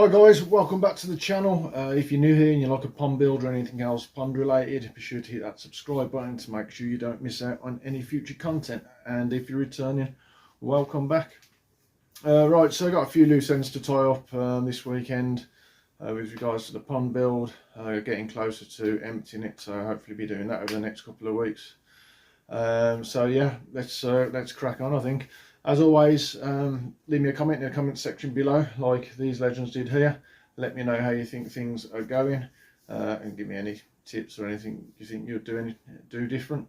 Hi guys, welcome back to the channel. If you're new here and you like a pond build or anything else pond related, be sure to hit that subscribe button to make sure you don't miss out on any future content. And if you're returning, welcome back. Right, so I got a few loose ends to tie up this weekend with regards to the pond build. Getting closer to emptying it, so I'll hopefully be doing that over the next couple of weeks. So yeah, let's crack on. I think, as always, leave me a comment in the comment section below, like these legends did here. Let me know how you think things are going, and give me any tips or anything you think you'll do different.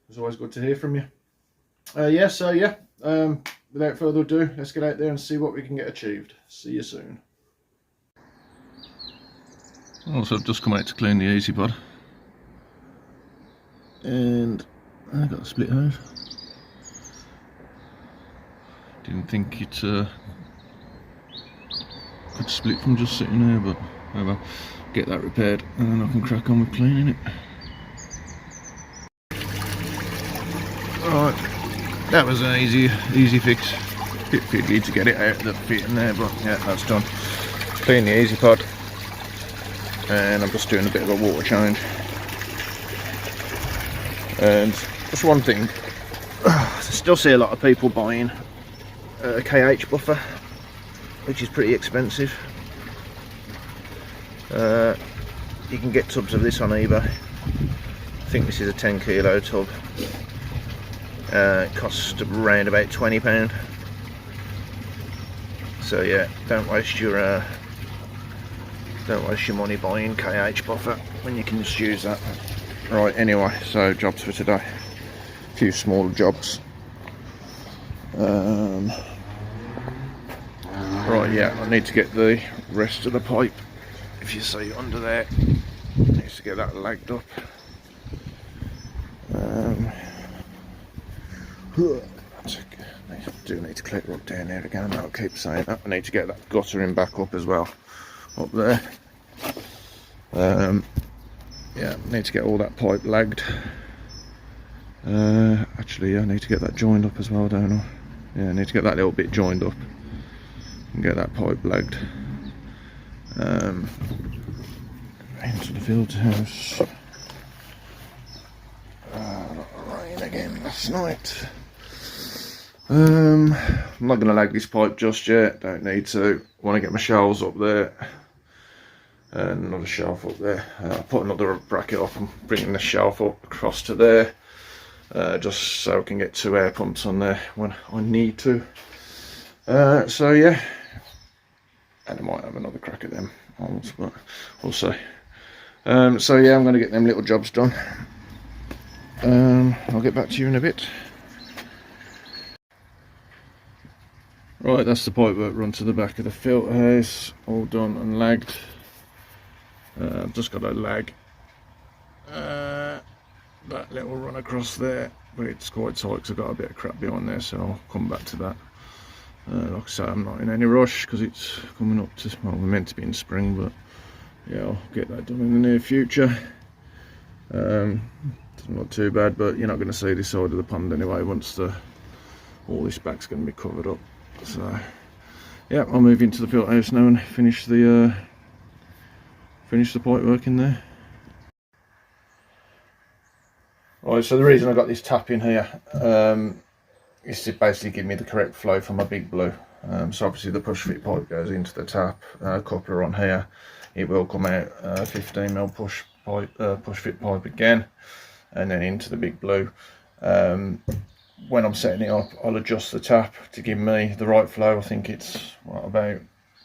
It's always good to hear from you. Without further ado, let's get out there and see what we can get achieved. See you soon. Also, I've just come out to clean the diypond, and I got a split hose. Didn't think it could split from just sitting there, but oh well, get that repaired and then I can crack on with cleaning it. Alright, that was an easy fix. Bit fiddly to get it out of the fit in there, but yeah, that's done. Clean the diypond, and I'm just doing a bit of a water change. And just one thing, I still see a lot of people buying a KH buffer, which is pretty expensive. You can get tubs of this on eBay. I think this is a 10 kilo tub. It costs around about £20. So yeah, don't waste your money buying KH buffer when you can just use that. Right, anyway, so jobs for today. A few small jobs. Right, yeah, I need to get the rest of the pipe, if you see under there, needs to get that lagged up. I do need to clear up down there again, I'll keep saying that. I need to get that guttering back up as well, up there. Yeah, need to get all that pipe lagged. Actually, I need to get that joined up as well, don't I? Yeah, I need to get that little bit joined up and get that pipe lagged. Into the filterhouse. Rain again last night. I'm not going to lag this pipe just yet, don't need to. Want to get my shelves up there. Another shelf up there. I'll put another bracket up and bring the shelf up across to there. Just so I can get 2 air pumps on there when I need to. So yeah, and I might have another crack at them, but we'll see. So yeah, I'm going to get them little jobs done. I'll get back to you in a bit. Right, that's the pipework run to the back of the filter house, all done and lagged. I've just got to lag that little run across there, but it's quite tight because I've got a bit of crap behind there, so I'll come back to that. Like I say, I'm not in any rush because it's coming up to, well, we're meant to be in spring, but yeah, I'll get that done in the near future. It's not too bad, but you're not going to see this side of the pond anyway once all this back's going to be covered up. So yeah, I'll move into the filter house now and finish the pipe work in there. Right, so the reason I got this tap in here is to basically give me the correct flow for my big blue. So obviously the push fit pipe goes into the tap, coupler on here, it will come out 15mm push fit pipe again, and then into the big blue. When I'm setting it up, I'll adjust the tap to give me the right flow. I think it's about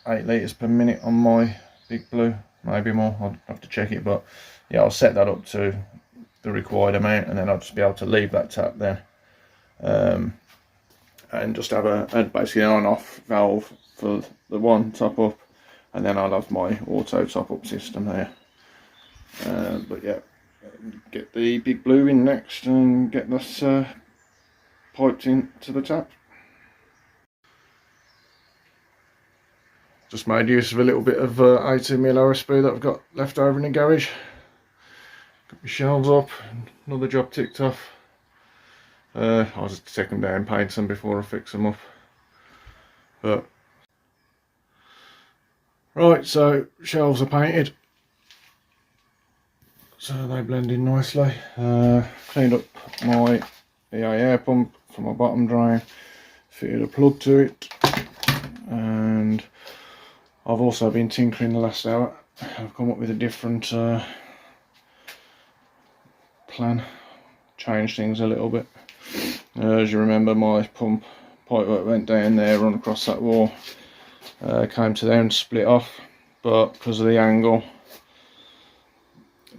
8 litres per minute on my big blue, maybe more, I'll have to check it, but yeah, I'll set that up to the required amount, and then I'll just be able to leave that tap then, and just have basically an on-off valve for the one top up, and then I'll have my auto top up system here. But yeah, get the big blue in next and get this piped into the tap. Just made use of a little bit of 18mm OSB that I've got left over in the garage. Got my shelves up, another job ticked off. I'll just take them down and paint them before I fix them up. But Right, so shelves are painted, so they blend in nicely. Cleaned up my EA air pump from my bottom drain, fitted a plug to it, and I've also been tinkering the last hour. I've come up with a different plan, changed things a little bit. As you remember, my pump pipework went down there, run across that wall, came to there and split off, but because of the angle,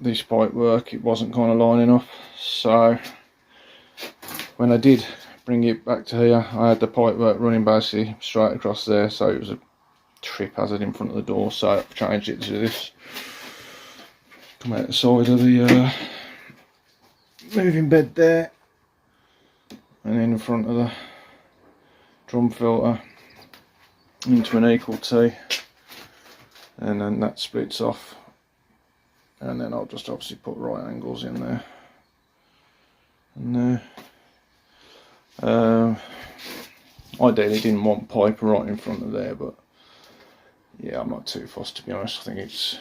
this pipework, it wasn't kind of lining up. So when I did bring it back to here, I had the pipework running basically straight across there, so it was a trip hazard in front of the door. So I've changed it to this, come out the side of the moving bed there, and then in front of the drum filter into an equal T, and then that splits off, and then I'll just obviously put right angles in there and there. Ideally didn't want pipe right in front of there, but yeah, I'm not too fussed, to be honest. I think it's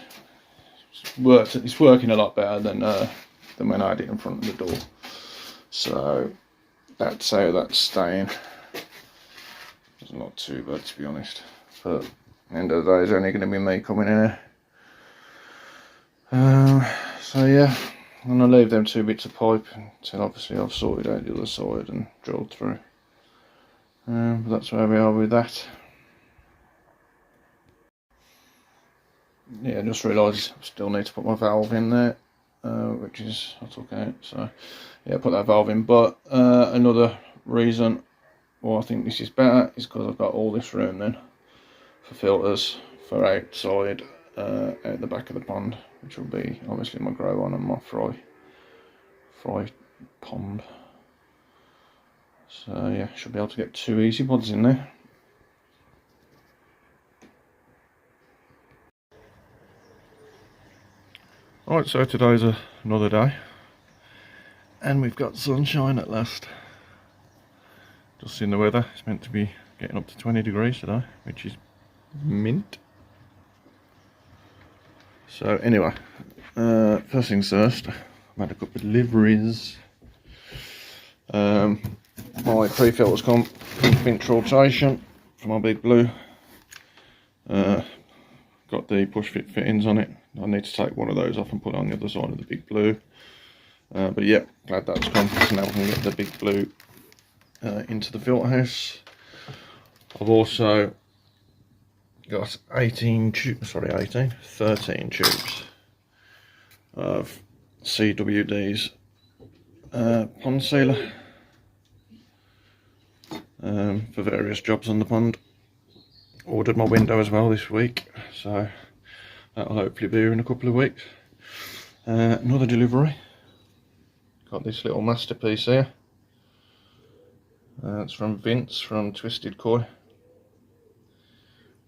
working a lot better than when I had it in front of the door. So that's how that's staying. It's not too bad, to be honest, but at the end of the day, it's only going to be me coming in here. So yeah, I'm going to leave them 2 bits of pipe until obviously I've sorted out the other side and drilled through. But that's where we are with that. Yeah, I just realised I still need to put my valve in there, which is I took out. So yeah, put that valve in. But another reason why I think this is better is because I've got all this room then for filters for outside, out the back of the pond, which will be obviously my grow on and my fry pond. So yeah, should be able to get 2 easy pods in there. Alright, so today's another day, and we've got sunshine at last. Just seen the weather, it's meant to be getting up to 20 degrees today, which is mint. So anyway, first things first, I've had a couple of deliveries. My pre-filters come from Finch Rotation for my Big Blue. Got the push fit fittings on it. I need to take one of those off and put it on the other side of the Big Blue. But yeah, glad that's come. So now we can get the Big Blue into the filter house. I've also got 13 tubes of CWD's pond sealer for various jobs on the pond. Ordered my window as well this week, so that'll hopefully be here in a couple of weeks. Another delivery. Got this little masterpiece here. It's from Vince from Twisted Koi.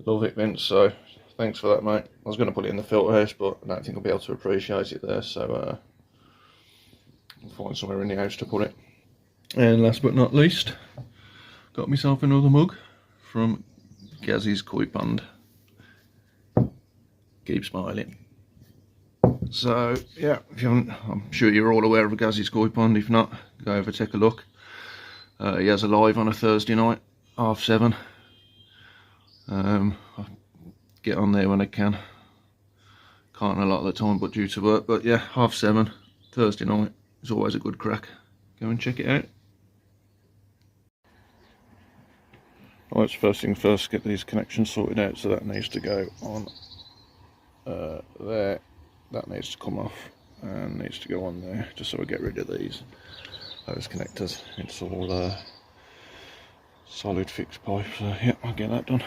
Love it, Vince, so thanks for that, mate. I was going to put it in the filter house, but I don't think I'll be able to appreciate it there, so I'll find somewhere in the house to put it. And last but not least, got myself another mug from Gazzy's koipond. Keep smiling. So yeah, if you haven't, I'm sure you're all aware of Gazzy's koipond. If not, go over, take a look. He has a live on a Thursday night, 7:30. I get on there when I can. Can't a lot of the time, but due to work. But yeah, 7:30 Thursday night is always a good crack. Go and check it out. Alright, so first thing first, get these connections sorted out. So that needs to go on there. That needs to come off and needs to go on there, just so we get rid of those connectors. It's all solid fixed pipe. So yeah, I'll get that done.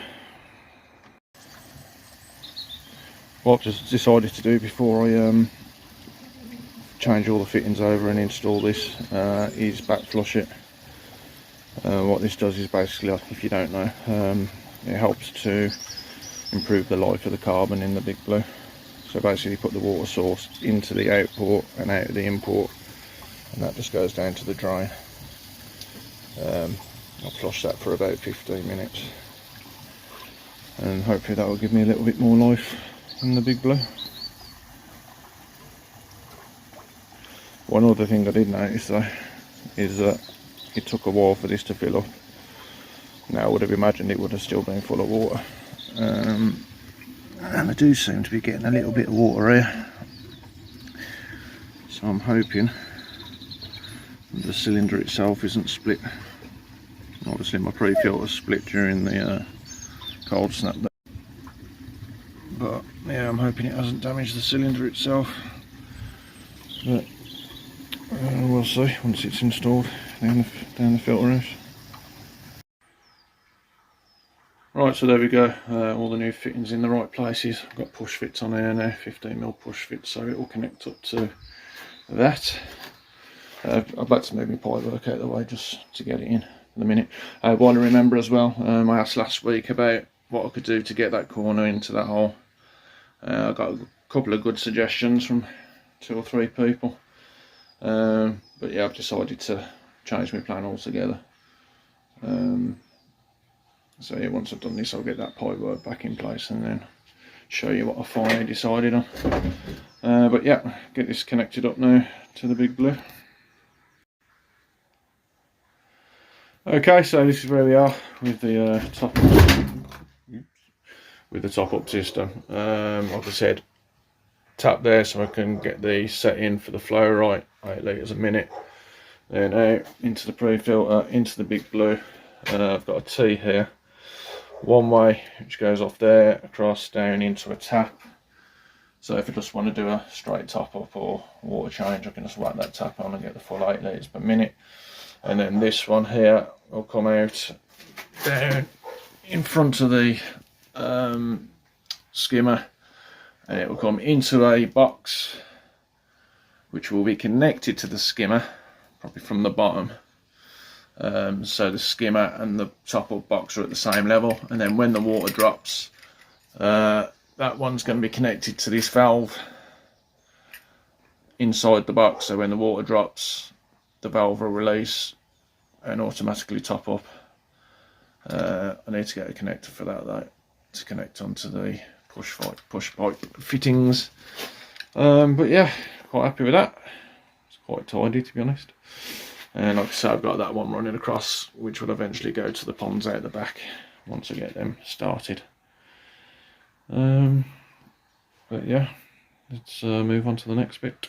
What I've just decided to do before I change all the fittings over and install this is back flush it. What this does is basically, if you don't know, it helps to improve the life of the carbon in the Big Blue. So basically put the water source into the output and out of the import, and that just goes down to the drain. I'll flush that for about 15 minutes. and hopefully that will give me a little bit more life in the big blue. One other thing I did notice though is that it took a while for this to fill up. Now I would have imagined it would have still been full of water, and I do seem to be getting a little bit of water here, so I'm hoping the cylinder itself isn't split. Obviously my pre-filter split during the cold snap, but yeah, I'm hoping it hasn't damaged the cylinder itself, but we'll see once it's installed down the filter house. Right, so there we go, all the new fittings in the right places. I've got push fits on here now, 15mm push fits, so it will connect up to that. I'd like to move my pipework out of the way just to get it in a minute. I want to remember as well, I asked last week about what I could do to get that corner into that hole. I got a couple of good suggestions from 2 or 3 people, but yeah, I've decided to change my plan altogether. So yeah, once I've done this, I'll get that pipework back in place and then show you what I finally decided on. But yeah, get this connected up now to the big blue. Okay, so this is where we are with the top up system. Like I said, tap there so I can get the set in for the flow right, 8 litres a minute. Then out into the pre-filter, into the big blue. I've got a T here, one way, which goes off there, across, down into a tap. So if I just want to do a straight top up or water change, I can just whack that tap on and get the full 8 litres per minute. And then this one here will come out down in front of the skimmer, and it will come into a box which will be connected to the skimmer, probably from the bottom. So the skimmer and the top up box are at the same level, and then when the water drops, that one's going to be connected to this valve inside the box, so when the water drops, the valve will release and automatically top up. I need to get a connector for that though, to connect onto the push pipe fittings. But yeah, quite happy with that. It's quite tidy, to be honest. And like I said, I've got that one running across, which will eventually go to the ponds out the back once I get them started. But yeah, let's move on to the next bit.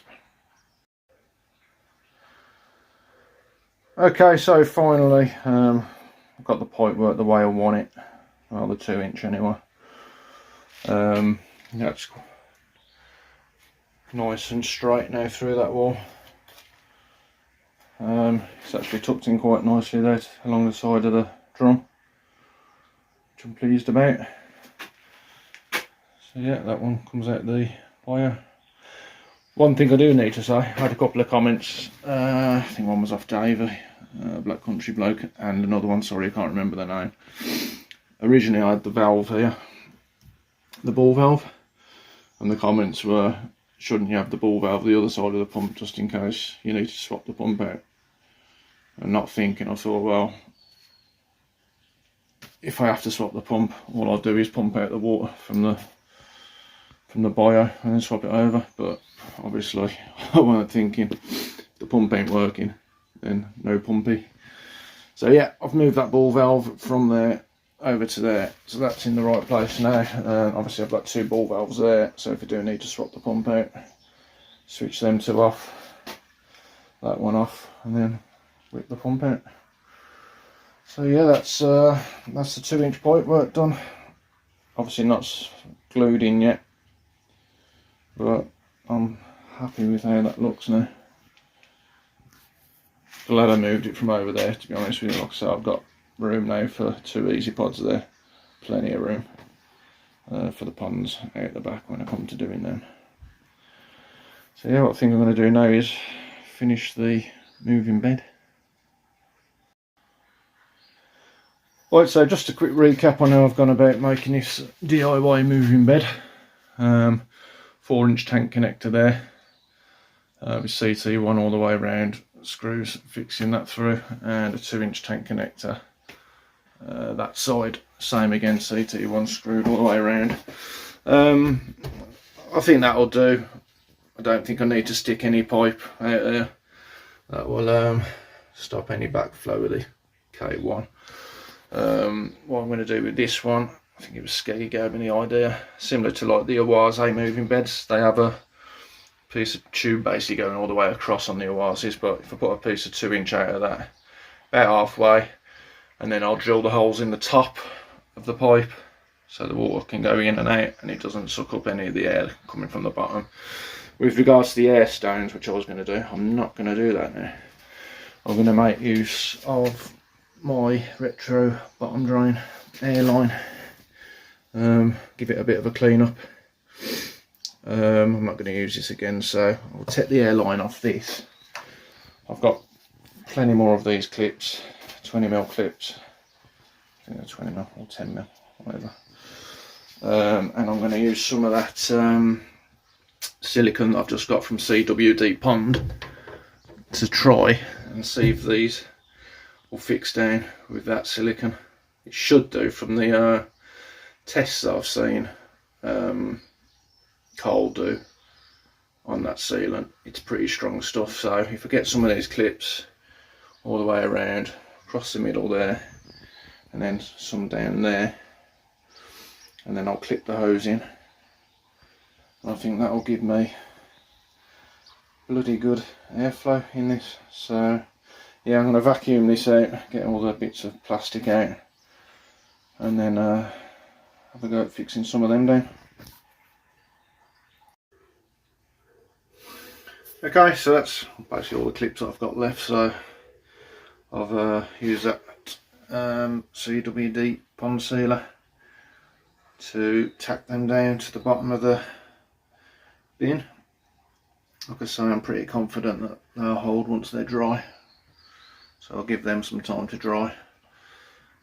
Okay, so finally, I've got the pipework the way I want it. Well, the 2-inch anyway. That's nice and straight now through that wall. It's actually tucked in quite nicely there along the side of the drum, which I'm pleased about. So yeah, that one comes out the wire. One thing I do need to say, I had a couple of comments, I think one was off Davey, Black Country bloke, and another one, sorry I can't remember the name. Originally I had the valve here, the ball valve, and the comments were, shouldn't you have the ball valve the other side of the pump just in case you need to swap the pump out? And not thinking, I thought, well, if I have to swap the pump, all I'll do is pump out the water from the bio and then swap it over. But obviously I wasn't thinking, if the pump ain't working, then no pumpy. So yeah, I've moved that ball valve from there over to there, so that's in the right place now. Obviously I've got 2 ball valves there, so if I do need to swap the pump out, switch them 2 off, that one off, and then whip the pump out. So yeah, that's the 2-inch pipe work done. Obviously not glued in yet, but I'm happy with how that looks now. Glad I moved it from over there, to be honest with you. Like I said, I've got room now for 2 easy pods there, plenty of room for the ponds out the back when I come to doing them. So yeah, what I think I'm going to do now is finish the moving bed. Right, so just a quick recap on how I've gone about making this DIY moving bed. 4-inch tank connector there, with CT1 all the way around, screws fixing that through, and a 2-inch tank connector that side Same again, CT1 screwed all the way around. I think that'll do. I don't think I need to stick any pipe out there. That will stop any backflow with the K1. What I'm going to do with this one, I think it was Skeggy gave me the idea, similar to like the Awaze moving beds. They have a piece of tube basically going all the way across on the Awazes, but if I put a piece of 2-inch out of that, about halfway, and then I'll drill the holes in the top of the pipe so the water can go in and out and it doesn't suck up any of the air coming from the bottom. With regards to the air stones, which I was going to do, I'm not going to do that now. I'm going to make use of my retro bottom drain airline, give it a bit of a clean up. I'm not going to use this again, so I'll take the airline off this. I've got plenty more of these clips, 20mm clips, I think they're 20mm or 10mm, whatever. And I'm going to use some of that silicone that I've just got from diypond to try and see if these will fix down with that silicone. It should do from the tests that I've seen Cole do on that sealant. It's pretty strong stuff, so if I get some of these clips all the way around, across the middle there, and then some down there, and then I'll clip the hose in, I think that will give me bloody good airflow in this. So yeah, I'm going to vacuum this out, get all the bits of plastic out, and then have a go at fixing some of them down. Okay, so that's basically all the clips that I've got left. So I've used that CWD pond sealer to tack them down to the bottom of the bin. Like I say, I'm pretty confident that they'll hold once they're dry, so I'll give them some time to dry.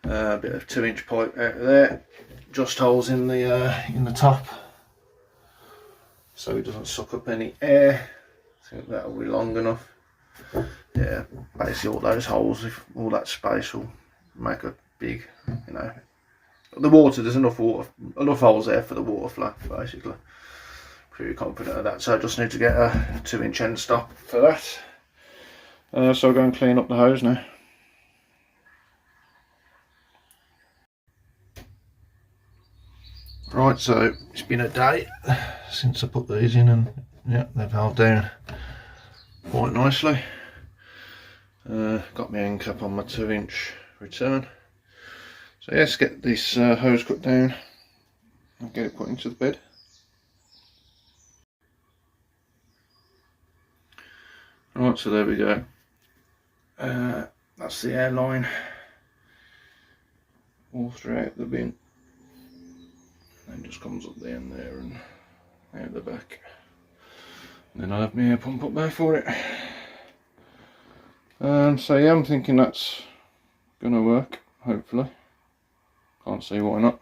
A bit of 2-inch pipe out of there, just holes in the top so it doesn't suck up any air. I think that'll be long enough. Yeah, basically all those holes, if all that space will make a big, you know, the water, there's enough holes there for the water flow basically. Pretty confident of that, so I just need to get a 2-inch end stop for that. So I'll go and clean up the hose now. Right, so it's been a day since I put these in, and yeah, they've held down quite nicely. Got my end cap on my 2-inch return. So yeah, let's get this hose cut down and get it put into the bed. Right, so there we go. That's the airline all throughout the bin, and then just comes up the end there and out the back. And then I'll have my air pump up there for it. So yeah, I'm thinking that's gonna work, hopefully. Can't see why not.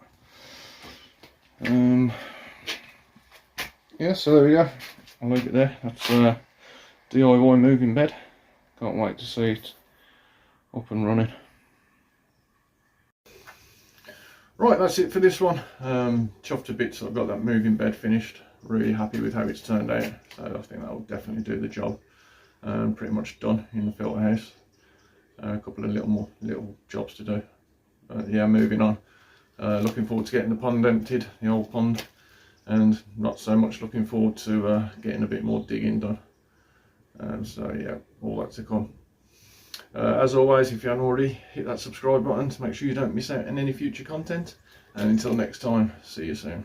Yeah, so there we go. I'll leave it there. That's DIY moving bed. Can't wait to see it up and running. Right, that's it for this one. Chuffed to bits that I've got that moving bed finished. Really happy with how it's turned out. So I think that will definitely do the job. Pretty much done in the filter house. A couple of little jobs to do. Yeah, moving on. Looking forward to getting the pond emptied, the old pond, and not so much looking forward to getting a bit more digging done. So yeah, all that to come. As always, if you haven't already, hit that subscribe button to make sure you don't miss out on any future content. And until next time, see you soon.